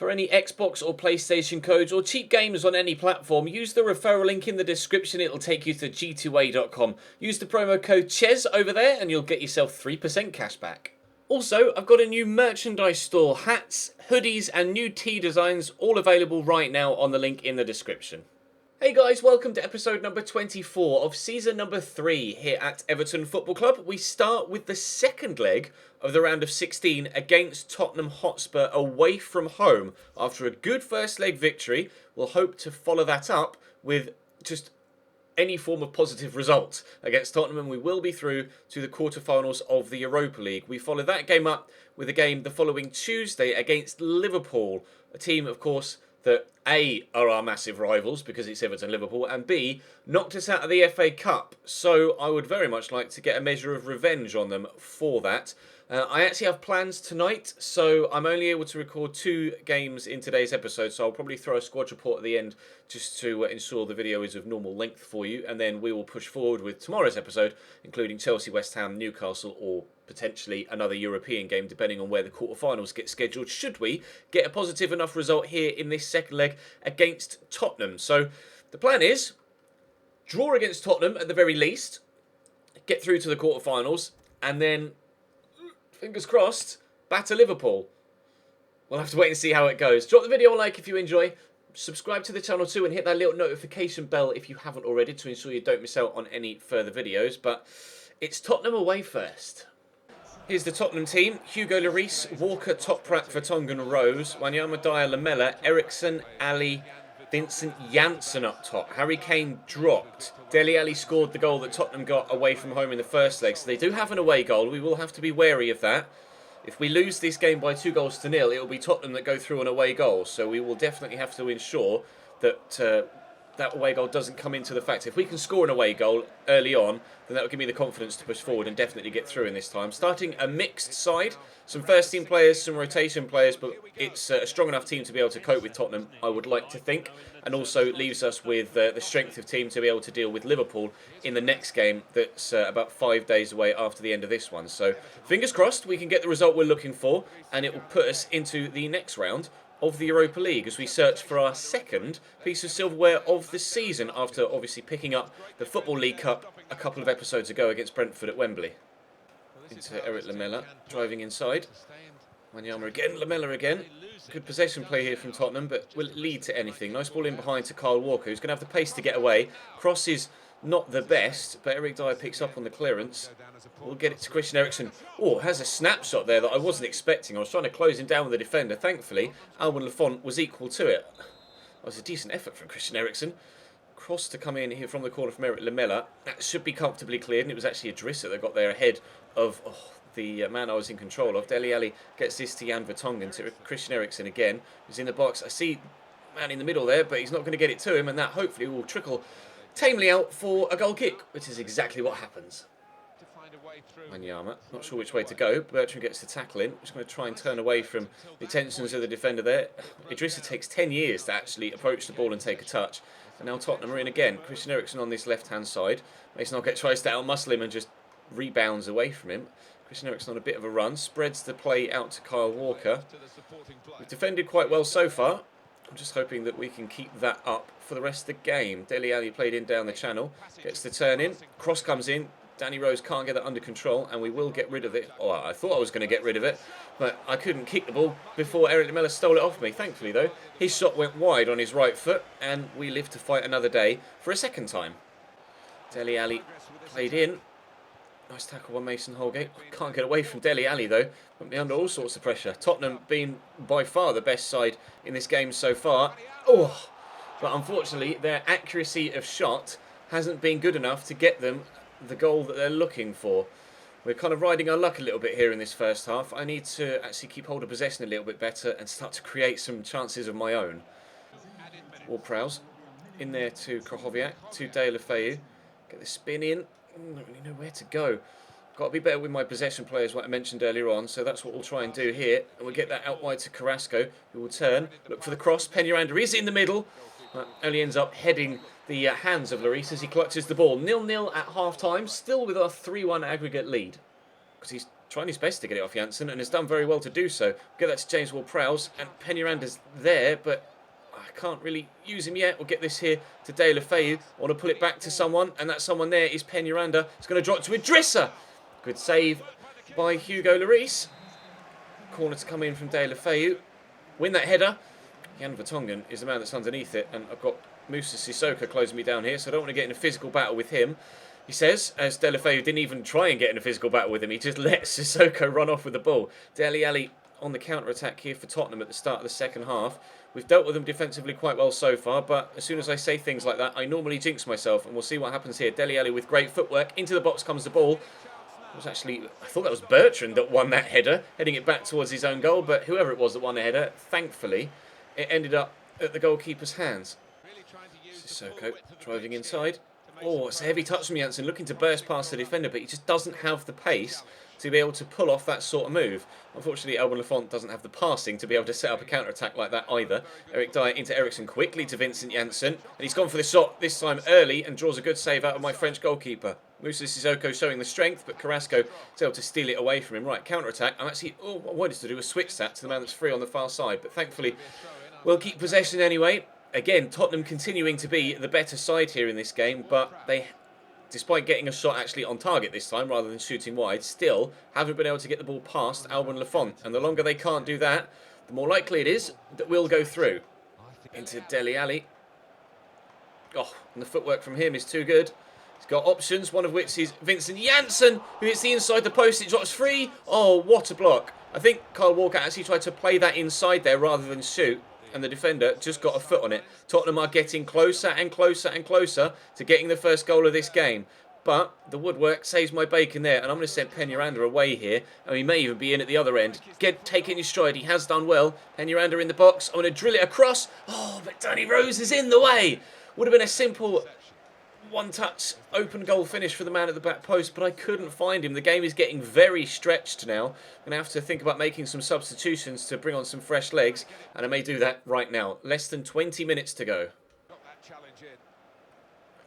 For any Xbox or PlayStation codes or cheap games on any platform, use the referral link in the description. It'll take you to g2a.com. Use the promo code CHES over there and you'll get yourself 3% cash back. Also, I've got a new merchandise store, hats, hoodies and new tee designs, all available right now on the link in the description. Hey guys, welcome to episode number 24 of season number 3 here at Everton Football Club. We start with the second leg of the round of 16 against Tottenham Hotspur away from home. After a good first leg victory, we'll hope to follow that up with just any form of positive result against Tottenham, and we will be through to the quarterfinals of the Europa League. We follow that game up with a game the following Tuesday against Liverpool, a team, of course, that A, are our massive rivals because it's Everton Liverpool, and B, knocked us out of the FA Cup. So I would very much like to get a measure of revenge on them for that. I actually have plans tonight, so I'm only able to record 2 games in today's episode, so I'll probably throw a squad report at the end just to ensure the video is of normal length for you, and then we will push forward with tomorrow's episode, including Chelsea, West Ham, Newcastle, or potentially another European game, depending on where the quarterfinals get scheduled, should we get a positive enough result here in this second leg against Tottenham. So the plan is draw against Tottenham at the very least, get through to the quarterfinals, and then fingers crossed, batter Liverpool. We'll have to wait and see how it goes. Drop the video a like if you enjoy. Subscribe to the channel too and hit that little notification bell if you haven't already to ensure you don't miss out on any further videos. But it's Tottenham away first. Here's the Tottenham team. Hugo Lloris, Walker, Toprak, Vertonghen, Rose, Wanyama, Dyer, Lamella, Eriksson, Ali, Vincent Janssen up top. Harry Kane dropped. Dele Alli scored the goal that Tottenham got away from home in the first leg. So they do have an away goal. We will have to be wary of that. If we lose this game by 2-0, it will be Tottenham that go through an away goal. So we will definitely have to ensure that that away goal doesn't come into the fact. If we can score an away goal early on, then that will give me the confidence to push forward and definitely get through in this time. Starting a mixed side, some first team players, some rotation players, but it's a strong enough team to be able to cope with Tottenham, I would like to think, and also leaves us with the strength of team to be able to deal with Liverpool in the next game that's about 5 days away after the end of this one. So fingers crossed we can get the result we're looking for, and it will put us into the next round of the Europa League as we search for our second piece of silverware of the season after obviously picking up the Football League Cup a couple of episodes ago against Brentford at Wembley. Into Eric Lamella, driving inside. Wanyama again, Lamella again. Good possession play here from Tottenham, but will it lead to anything? Nice ball in behind to Kyle Walker, who's going to have the pace to get away. Cross is not the best, but Eric Dyer picks up on the clearance. We'll get it to Christian Eriksen. Oh, has a snapshot there that I wasn't expecting. I was trying to close him down with the defender. Thankfully, Alban Lafont was equal to it. That was a decent effort from Christian Eriksen. Cross to come in here from the corner from Eric Lamella. That should be comfortably cleared, and it was actually Idrissa that got there ahead of the man I was in control of. Dele Alli gets this to Jan Vertonghen, to Christian Eriksen again, who's in the box. I see man in the middle there, but he's not going to get it to him, and that hopefully will trickle tamely out for a goal kick, which is exactly what happens. Wanyama, not sure which way to go. Bertrand gets the tackle in. Just going to try and turn away from the intentions of the defender there. Idrissa takes 10 years to actually approach the ball and take a touch. And now Tottenham are in again. Christian Eriksen on this left-hand side. Mason Algate tries to outmuscle him and just rebounds away from him. Christian Eriksen on a bit of a run. Spreads the play out to Kyle Walker. We've defended quite well so far. I'm just hoping that we can keep that up for the rest of the game. Dele Alli played in down the channel. Gets the turn in. Cross comes in. Danny Rose can't get it under control, and we will get rid of it. Oh, I thought I was going to get rid of it, but I couldn't kick the ball before Eric Lamella stole it off me. Thankfully, though, his shot went wide on his right foot, and we live to fight another day for a second time. Dele Alli played in. Nice tackle by Mason Holgate. Can't get away from Dele Alli, though. Put me under all sorts of pressure. Tottenham being by far the best side in this game so far. Oh, but unfortunately, their accuracy of shot hasn't been good enough to get them the goal that they're looking for. We're kind of riding our luck a little bit here in this first half. I need to actually keep hold of possession a little bit better and start to create some chances of my own. Ward-Prowse in there to Krahowiak, to De La Feu. Get the spin in. Don't really know where to go. Got to be better with my possession players, what I mentioned earlier on, so that's what we'll try and do here. And we'll get that out wide to Carrasco, who will turn, look for the cross. Peñaranda is in the middle. Only ends up heading the hands of Lloris as he clutches the ball. 0-0 at half-time, still with our 3-1 aggregate lead. Because he's trying his best to get it off Janssen and has done very well to do so. Get that to James Ward-Prowse, and Peñaranda's there, but I can't really use him yet. We'll get this here to De La Feu. I want to pull it back to someone, and that someone there is Peñaranda. It's going to drop to Idrissa. Good save by Hugo Lloris. Corner to come in from De La Feu. Win that header. Jan Vertonghen is the man that's underneath it, and I've got Moussa Sissoko closing me down here, so I don't want to get in a physical battle with him. He says, as De La Feu didn't even try and get in a physical battle with him, he just let Sissoko run off with the ball. Dele Alli on the counter-attack here for Tottenham at the start of the second half. We've dealt with them defensively quite well so far, but as soon as I say things like that, I normally jinx myself, and we'll see what happens here. Dele Alli with great footwork. Into the box comes the ball. I thought that was Bertrand that won that header, heading it back towards his own goal, but whoever it was that won the header, thankfully, it ended up at the goalkeeper's hands. Sissoko driving inside. Oh, it's a heavy touch from Janssen, looking to burst past the defender, but he just doesn't have the pace to be able to pull off that sort of move. Unfortunately, Alban Lafont doesn't have the passing to be able to set up a counter-attack like that either. Eric Dyer into Eriksson quickly to Vincent Janssen, and he's gone for the shot this time early and draws a good save out of my French goalkeeper. Moussa Sissoko showing the strength, but Carrasco is able to steal it away from him. Right, counter-attack. I wanted to do a switch that to the man that's free on the far side, but thankfully we'll keep possession anyway. Again, Tottenham continuing to be the better side here in this game, but they, despite getting a shot actually on target this time rather than shooting wide, still haven't been able to get the ball past Alban Lafont. And the longer they can't do that, the more likely it is that we'll go through. Into Dele Alli. Oh, and the footwork from him is too good. He's got options, one of which is Vincent Janssen, who hits the inside the post. It drops free. Oh, what a block. I think Kyle Walker actually tried to play that inside there rather than shoot, and the defender just got a foot on it. Tottenham are getting closer and closer and closer to getting the first goal of this game. But the woodwork saves my bacon there, and I'm going to send Peñaranda away here, and he may even be in at the other end. Take it in his stride. He has done well. Peñaranda in the box. I'm going to drill it across. Oh, but Danny Rose is in the way. Would have been a simple one-touch open goal finish for the man at the back post, but I couldn't find him. The game is getting very stretched now. I'm going to have to think about making some substitutions to bring on some fresh legs, and I may do that right now. Less than 20 minutes to go.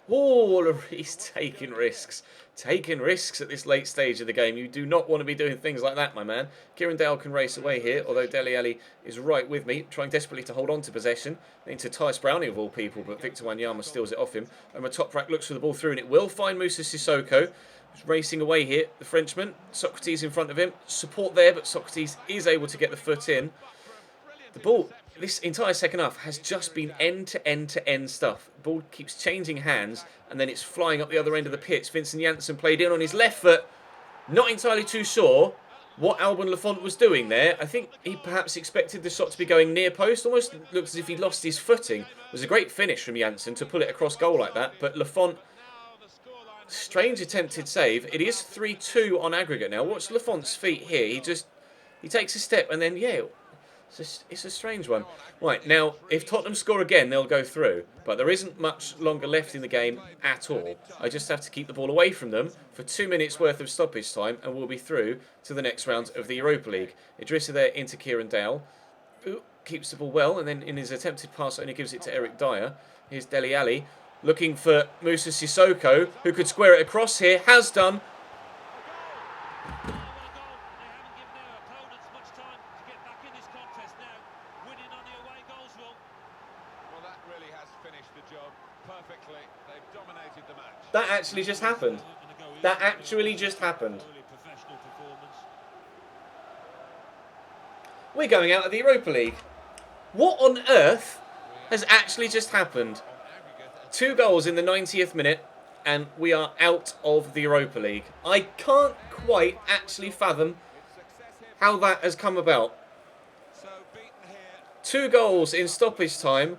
Oh, Lloris taking risks. Taking risks at this late stage of the game. You do not want to be doing things like that, my man. Kieran Dale can race away here, although Dele Alli is right with me, trying desperately to hold on to possession. Into Tice Browning of all people, but Victor Wanyama steals it off him. And Toprak looks for the ball through, and it will find Moussa Sissoko. He's racing away here, the Frenchman. Socrates in front of him. Support there, but Socrates is able to get the foot in. The ball, this entire second half, has just been end-to-end-to-end stuff. The ball keeps changing hands, and then it's flying up the other end of the pitch. Vincent Janssen played in on his left foot. Not entirely too sure what Alban Lafont was doing there. I think he perhaps expected the shot to be going near post. Almost looks as if he lost his footing. It was a great finish from Janssen to pull it across goal like that, but Lafont, strange attempted save. It is 3-2 on aggregate now. Watch Lafont's feet here. He takes a step, and then, yeah, it's a strange one. Right, now, if Tottenham score again, they'll go through. But there isn't much longer left in the game at all. I just have to keep the ball away from them for 2 minutes worth of stoppage time, and we'll be through to the next round of the Europa League. Idrissa there into Kieran Dale. Ooh, keeps the ball well, and then in his attempted pass only gives it to Eric Dyer. Here's Dele Alli looking for Moussa Sissoko, who could square it across here. Has done. That actually just happened. That actually just happened. We're going out of the Europa League. What on earth has actually just happened? 2 goals in the 90th minute, and we are out of the Europa League. I can't quite actually fathom how that has come about. 2 goals in stoppage time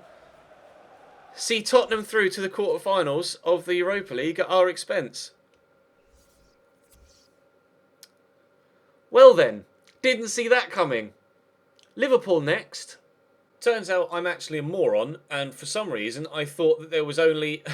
see Tottenham through to the quarterfinals of the Europa League at our expense. Well then, didn't see that coming. Liverpool next. Turns out I'm actually a moron, and for some reason I thought that there was only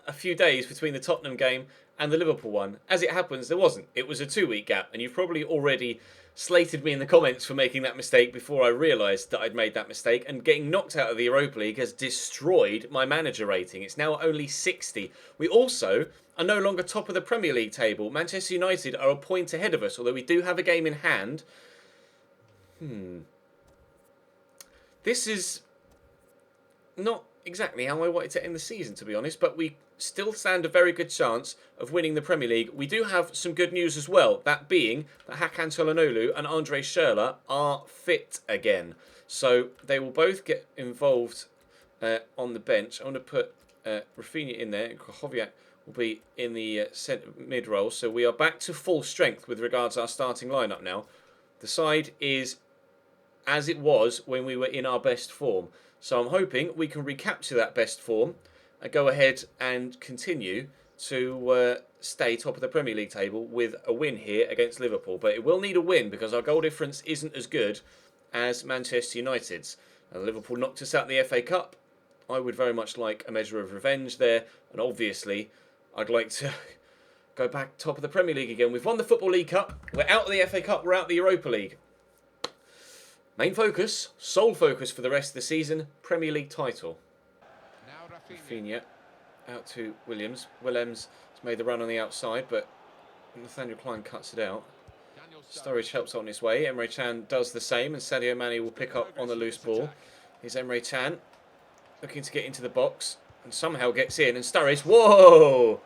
a few days between the Tottenham game and the Liverpool one. As it happens, there wasn't. It was a 2-week gap, and you've probably already slated me in the comments for making that mistake before I realised that I'd made that mistake, and getting knocked out of the Europa League has destroyed my manager rating. It's now only 60. We also are no longer top of the Premier League table. Manchester United are a point ahead of us, although we do have a game in hand. This is not exactly how I wanted to end the season, to be honest, but we still stand a very good chance of winning the Premier League. We do have some good news as well, that being that Hakan Çalhanoğlu and Andre Schürrle are fit again. So they will both get involved on the bench. I want to put Rafinha in there, and Krychowiak will be in the mid role. So we are back to full strength with regards to our starting lineup now. The side is as it was when we were in our best form. So I'm hoping we can recapture that best form and go ahead and continue to stay top of the Premier League table with a win here against Liverpool. But it will need a win because our goal difference isn't as good as Manchester United's. Liverpool knocked us out in the FA Cup. I would very much like a measure of revenge there. And obviously, I'd like to go back top of the Premier League again. We've won the Football League Cup. We're out of the FA Cup. We're out of the Europa League. Main focus, sole focus for the rest of the season, Premier League title. Rafinha out to Williams. Williams has made the run on the outside, but Nathaniel Klein cuts it out. Sturridge helps on his way. Emre Can does the same, and Sadio Mane will pick up on the loose ball. Here's Emre Can looking to get into the box and somehow gets in. And Sturridge, whoa!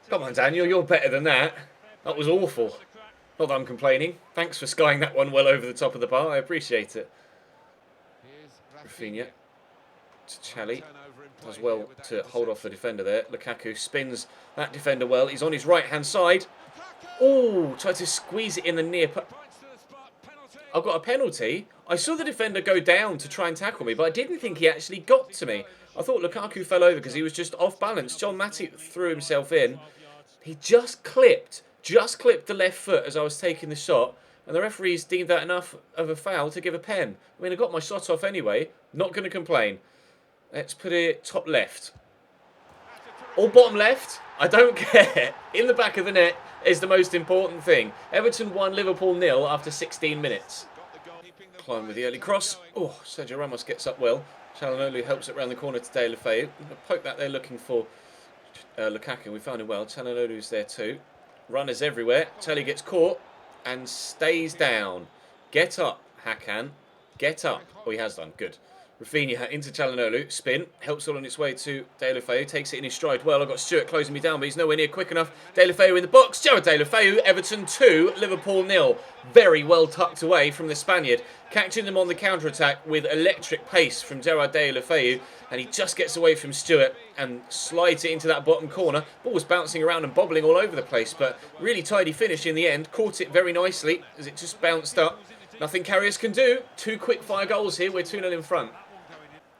Come on, Daniel, you're better than that. That was awful. Not that I'm complaining. Thanks for skying that one well over the top of the bar. I appreciate it. Rafinha to Chali. Does well to hold off the defender there. Lukaku spins that defender well. He's on his right-hand side. Oh, tried to squeeze it in the near... I've got a penalty. I saw the defender go down to try and tackle me, but I didn't think he actually got to me. I thought Lukaku fell over because he was just off balance. John Matip threw himself in. He just clipped the left foot as I was taking the shot, and the referees deemed that enough of a foul to give a pen. I mean, I got my shot off anyway. Not going to complain. Let's put it top left. Or bottom left. I don't care. In the back of the net is the most important thing. Everton won, Liverpool 0 after 16 minutes. Klein with the early cross. Oh, Sergio Ramos gets up well. Çalhanoğlu helps it round the corner to Deulofeu. Poke that there looking for Lukaku. We found him well. Çalhanoğlu's there too. Runners everywhere. Telly gets caught and stays down. Get up, Hakan. Get up. Oh, he has done. Good. Rafinha into Çalhanoğlu. Spin. Helps all on its way to Deulofeu. Takes it in his stride well. I've got Stuart closing me down, but he's nowhere near quick enough. Deulofeu in the box. Jared Deulofeu. Everton 2. Liverpool 0. Very well tucked away from the Spaniard. Catching them on the counter-attack with electric pace from Gerard Deulofeu. And he just gets away from Stuart and slides it into that bottom corner. Ball was bouncing around and bobbling all over the place, but really tidy finish in the end. Caught it very nicely as it just bounced up. Nothing carriers can do. 2 quick-fire goals here. We're 2-0 in front.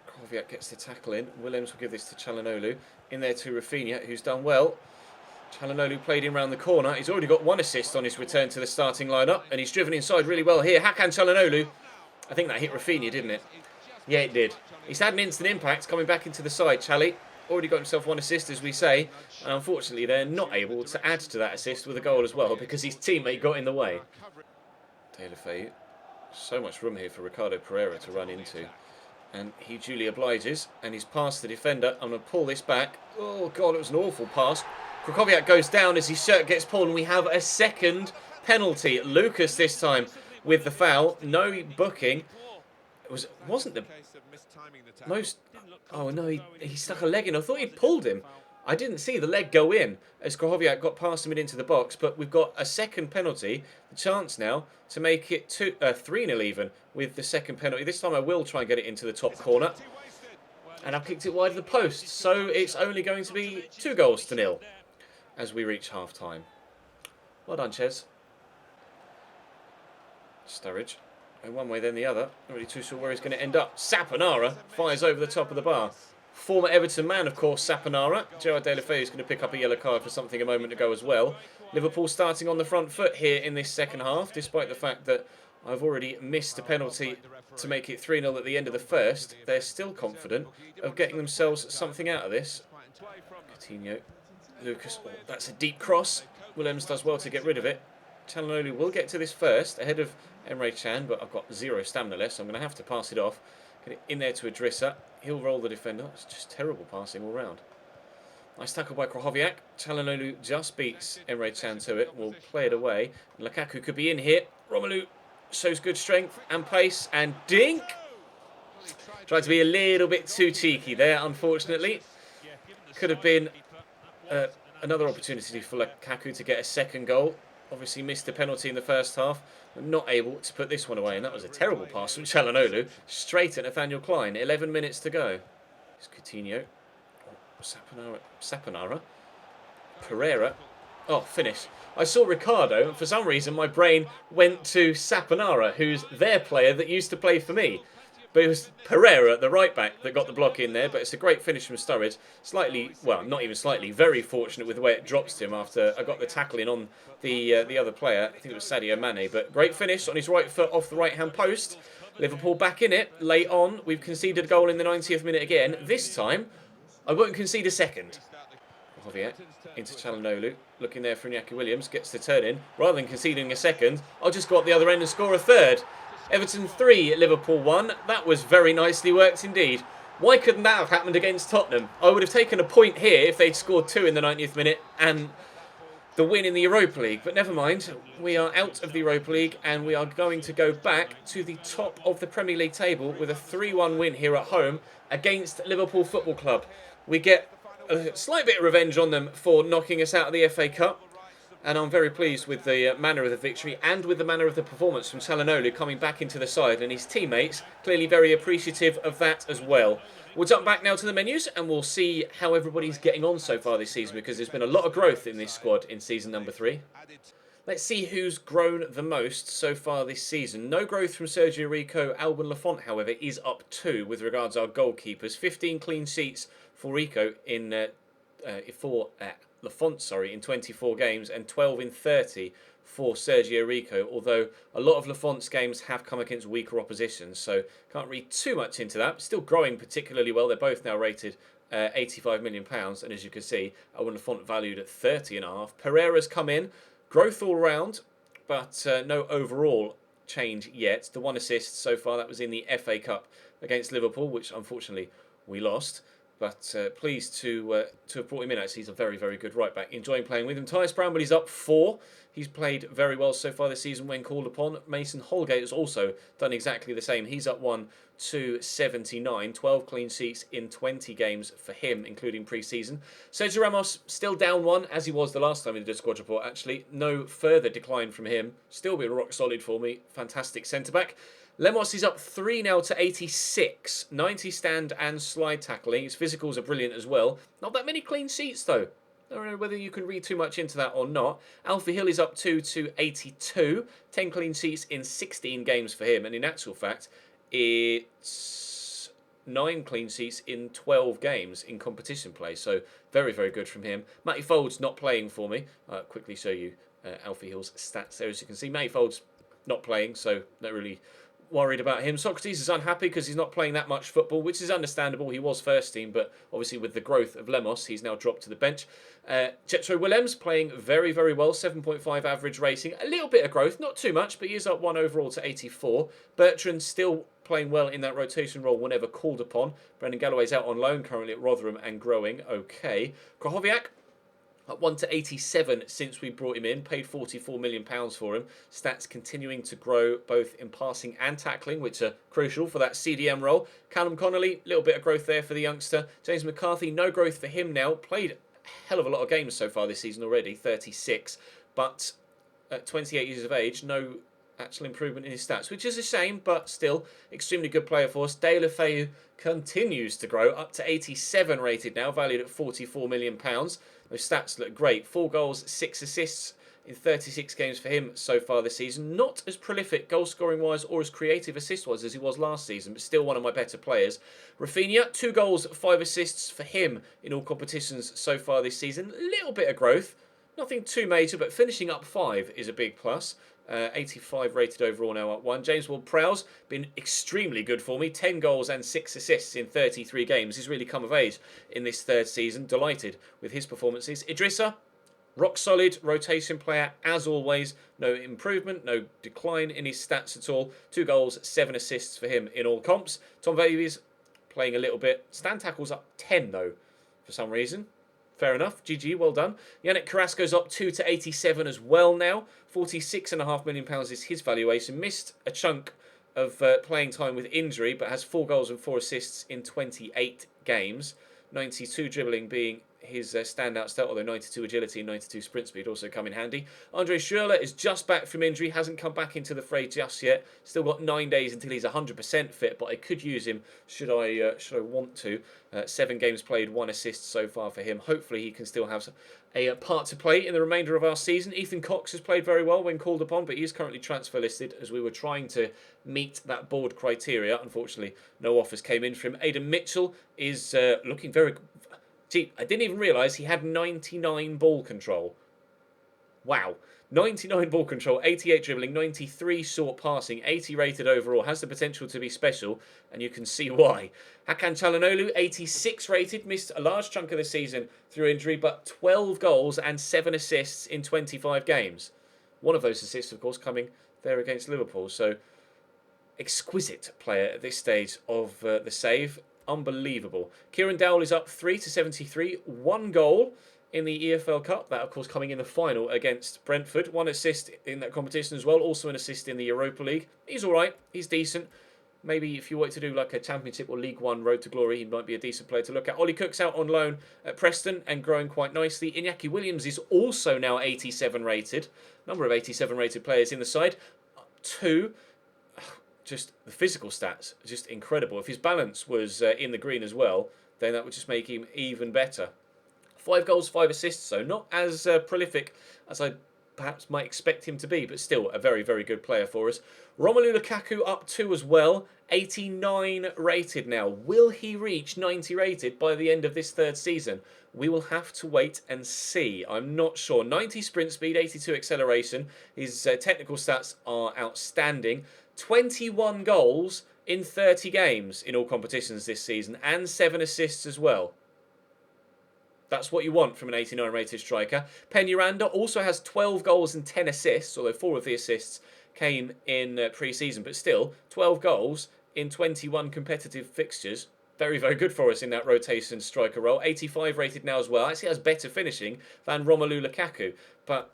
Krychowiak gets the tackle in. Williams will give this to Çalhanoğlu. In there to Rafinha, who's done well. Çalhanoğlu played in round the corner. He's already got 1 assist on his return to the starting lineup, and he's driven inside really well here. Hakan Çalhanoğlu. I think that hit Rafinha, didn't it? Yeah, it did. He's had an instant impact coming back into the side. Chali already got himself 1 assist, as we say. And unfortunately, they're not able to add to that assist with a goal as well because his teammate got in the way. Deulofeu. So much room here for Ricardo Pereira to run into. And he duly obliges. And he's past the defender. I'm going to pull this back. Oh, God, it was an awful pass. Krychowiak goes down as his shirt gets pulled. And we have a second penalty. Lucas this time with the foul. No booking. Wasn't the most... Oh, no, he stuck a leg in. I thought he'd pulled him. I didn't see the leg go in as Krychowiak got past him and into the box, but we've got a second penalty. The chance now to make it 3-0 even with the second penalty. This time I will try and get it into the top corner. And I've kicked it wide of the post, so it's only going to be 2-0 as we reach half-time. Well done, Ches. Sturridge. And one way then the other. Not really too sure where he's going to end up. Saponara fires over the top of the bar. Former Everton man, of course, Saponara. Gerard Deulofeu is going to pick up a yellow card for something a moment ago as well. Liverpool starting on the front foot here in this second half, despite the fact that I've already missed a penalty to make it 3-0 at the end of the first. They're still confident of getting themselves something out of this. Coutinho. Lucas. Oh, that's a deep cross. Williams does well to get rid of it. Çalhanoğlu will get to this first, ahead of Emre Can, but I've got 0 stamina left, so I'm going to have to pass it off. Get it in there to Idrissa. He'll roll the defender. It's just terrible passing all round. Nice tackle by Krychowiak. Çalhanoğlu just beats Emre Can to it. Will play it away. Lukaku could be in here. Romelu shows good strength and pace, and dink! Tried to be a little bit too cheeky there, unfortunately. Could have been another opportunity for Lukaku to get a second goal. Obviously missed the penalty in the first half, but not able to put this one away. And that was a terrible pass from Çalhanoğlu, straight at Nathaniel Klein. 11 minutes to go. It's Coutinho. Saponara. Pereira. Oh, finish. I saw Ricardo, and for some reason my brain went to Saponara, who's their player that used to play for me. But it was Pereira, the right back, that got the block in there. But it's a great finish from Sturridge. Slightly, well, not even slightly, very fortunate with the way it drops to him after I got the tackle in on the other player. I think it was Sadio Mane. But great finish on his right foot off the right-hand post. Liverpool back in it, late on. We've conceded a goal in the 90th minute again. This time, I won't concede a second. Javier into Çalhanoğlu. Looking there for Iñaki Williams. Gets the turn in. Rather than conceding a second, I'll just go up the other end and score a third. Everton 3, Liverpool 1. That was very nicely worked indeed. Why couldn't that have happened against Tottenham? I would have taken a point here if they'd scored 2 in the 90th minute and the win in the Europa League. But never mind. We are out of the Europa League and we are going to go back to the top of the Premier League table with a 3-1 win here at home against Liverpool Football Club. We get a slight bit of revenge on them for knocking us out of the FA Cup. And I'm very pleased with the manner of the victory and with the manner of the performance from Çalhanoğlu coming back into the side. And his teammates clearly very appreciative of that as well. We'll jump back now to the menus and we'll see how everybody's getting on so far this season, because there's been a lot of growth in this squad in season number 3. Let's see who's grown the most so far this season. No growth from Sergio Rico. Alban Lafont, however, is up 2 with regards to our goalkeepers. 15 clean sheets for Rico in Lafont, in 24 games, and 12 in 30 for Sergio Rico, although a lot of Lafont's games have come against weaker opposition, so can't read too much into that. Still growing particularly well. They're both now rated £85 million, and as you can see, Alban Lafont valued at 30.5. Pereira's come in, growth all round, but no overall change yet. The 1 assist so far, that was in the FA Cup against Liverpool, which unfortunately we lost. But pleased to have brought him in. Actually, he's a very, very good right back. Enjoying playing with him. Tyus Bramble is up 4. He's played very well so far this season when called upon. Mason Holgate has also done exactly the same. He's up 1 to 79. 12 clean sheets in 20 games for him, including pre-season. Sergio Ramos still down 1, as he was the last time we did a squad report, actually. No further decline from him. Still been rock solid for me. Fantastic centre-back. Lemos is up 3 now to 86. 90 stand and slide tackling. His physicals are brilliant as well. Not that many clean sheets, though. I don't know whether you can read too much into that or not. Alfie Hill is up 2 to 82. 10 clean sheets in 16 games for him. And in actual fact, it's 9 clean sheets in 12 games in competition play. So very, very good from him. Matty Fold's not playing for me. I'll quickly show you Alfie Hill's stats there. As you can see, Matty Fold's not playing, so not really worried about him. Socrates is unhappy because he's not playing that much football, which is understandable. He was first team, but obviously with the growth of Lemos, he's now dropped to the bench. Chetro Willems playing very, very well. 7.5 average rating. A little bit of growth, not too much, but he is up 1 overall to 84. Bertrand still playing well in that rotation role whenever called upon. Brendan Galloway's out on loan currently at Rotherham and growing okay. Krychowiak up 1 to 87 since we brought him in. Paid £44 million for him. Stats continuing to grow both in passing and tackling, which are crucial for that CDM role. Callum Connolly, a little bit of growth there for the youngster. James McCarthy, no growth for him now. Played a hell of a lot of games so far this season already, 36. But at 28 years of age, no actual improvement in his stats, which is a shame, but still extremely good player for us. Dale Feu continues to grow, up to 87 rated now, valued at £44 million. Those stats look great. 4 goals, 6 assists in 36 games for him so far this season. Not as prolific goal-scoring wise or as creative assist-wise as he was last season, but still one of my better players. Rafinha, 2 goals, 5 assists for him in all competitions so far this season. A little bit of growth. Nothing too major, but finishing up 5 is a big plus. 85 rated overall now, up 1. James Ward-Prowse been extremely good for me. 10 goals and 6 assists in 33 games. He's really come of age in this third season. Delighted with his performances. Idrissa, Rock solid rotation player, as always. No improvement, no decline in his stats at all. 2 goals, 7 assists for him in all comps. Tom Davies playing a little bit. Stand tackles up 10, though, for some reason. Fair enough. GG, well done. Yannick Carrasco's up 2 to 87 as well now. £46.5 million is his valuation. Missed a chunk of playing time with injury, but has 4 goals and 4 assists in 28 games. 92 dribbling being his standout stat, although 92 agility and 92 sprint speed also come in handy. Andre Schürrle is just back from injury, hasn't come back into the fray just yet. Still got 9 days until he's 100% fit, but I could use him should I want to. 7 games played, 1 assist so far for him. Hopefully he can still have a part to play in the remainder of our season. Ethan Cox has played very well when called upon, but he is currently transfer listed as we were trying to meet that board criteria. Unfortunately, no offers came in for him. Aidan Mitchell is looking very... Gee, I didn't even realise he had 99 ball control. Wow. 99 ball control, 88 dribbling, 93 short passing, 80 rated overall. Has the potential to be special, and you can see why. Hakan Çalhanoğlu, 86 rated, missed a large chunk of the season through injury, but 12 goals and 7 assists in 25 games. One of those assists, of course, coming there against Liverpool. So, exquisite player at this stage of the save. Unbelievable. Kieran Dowell is up 3 to 73. 1 goal in the EFL Cup. That, of course, coming in the final against Brentford. 1 assist in that competition as well. Also an assist in the Europa League. He's all right. He's decent. Maybe if you want to do like a Championship or League One Road to Glory, he might be a decent player to look at. Ollie Cook's out on loan at Preston and growing quite nicely. Iñaki Williams is also now 87 rated. Number of 87 rated players in the side. 2. Just the physical stats, just incredible. If his balance was in the green as well, then that would just make him even better. 5 goals, 5 assists, so not as prolific as I perhaps might expect him to be, but still a very, very good player for us. Romelu Lukaku up 2 as well, 89 rated now. Will he reach 90 rated by the end of this 3rd season? We will have to wait and see. I'm not sure. 90 sprint speed, 82 acceleration. His technical stats are outstanding. 21 goals in 30 games in all competitions this season and 7 assists as well. That's what you want from an 89 rated striker. Peñaranda also has 12 goals and 10 assists, although 4 of the assists came in pre-season, but still 12 goals in 21 competitive fixtures. Very, very good for us in that rotation striker role. 85 rated now as well. Actually has better finishing than Romelu Lukaku, but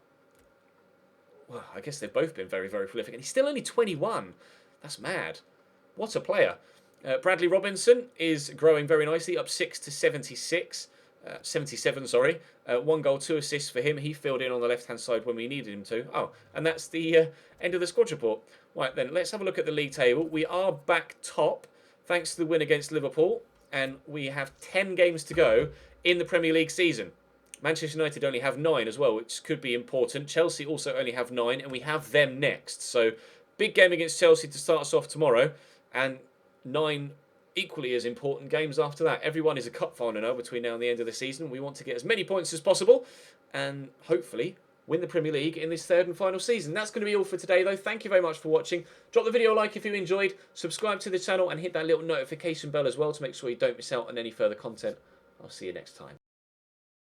well, I guess they've both been very, very prolific. And he's still only 21. That's mad. What a player. Bradley Robinson is growing very nicely, up 6 to 76. 77, sorry. 1 goal, 2 assists for him. He filled in on the left-hand side when we needed him to. Oh, and that's the end of the squad report. Right, then, let's have a look at the league table. We are back top, thanks to the win against Liverpool. And we have 10 games to go in the Premier League season. Manchester United only have 9 as well, which could be important. Chelsea also only have 9, and we have them next. So, big game against Chelsea to start us off tomorrow, and 9 equally as important games after that. Everyone is a cup final now between now and the end of the season. We want to get as many points as possible, and hopefully win the Premier League in this 3rd and final season. That's going to be all for today, though. Thank you very much for watching. Drop the video a like if you enjoyed. Subscribe to the channel and hit that little notification bell as well to make sure you don't miss out on any further content. I'll see you next time.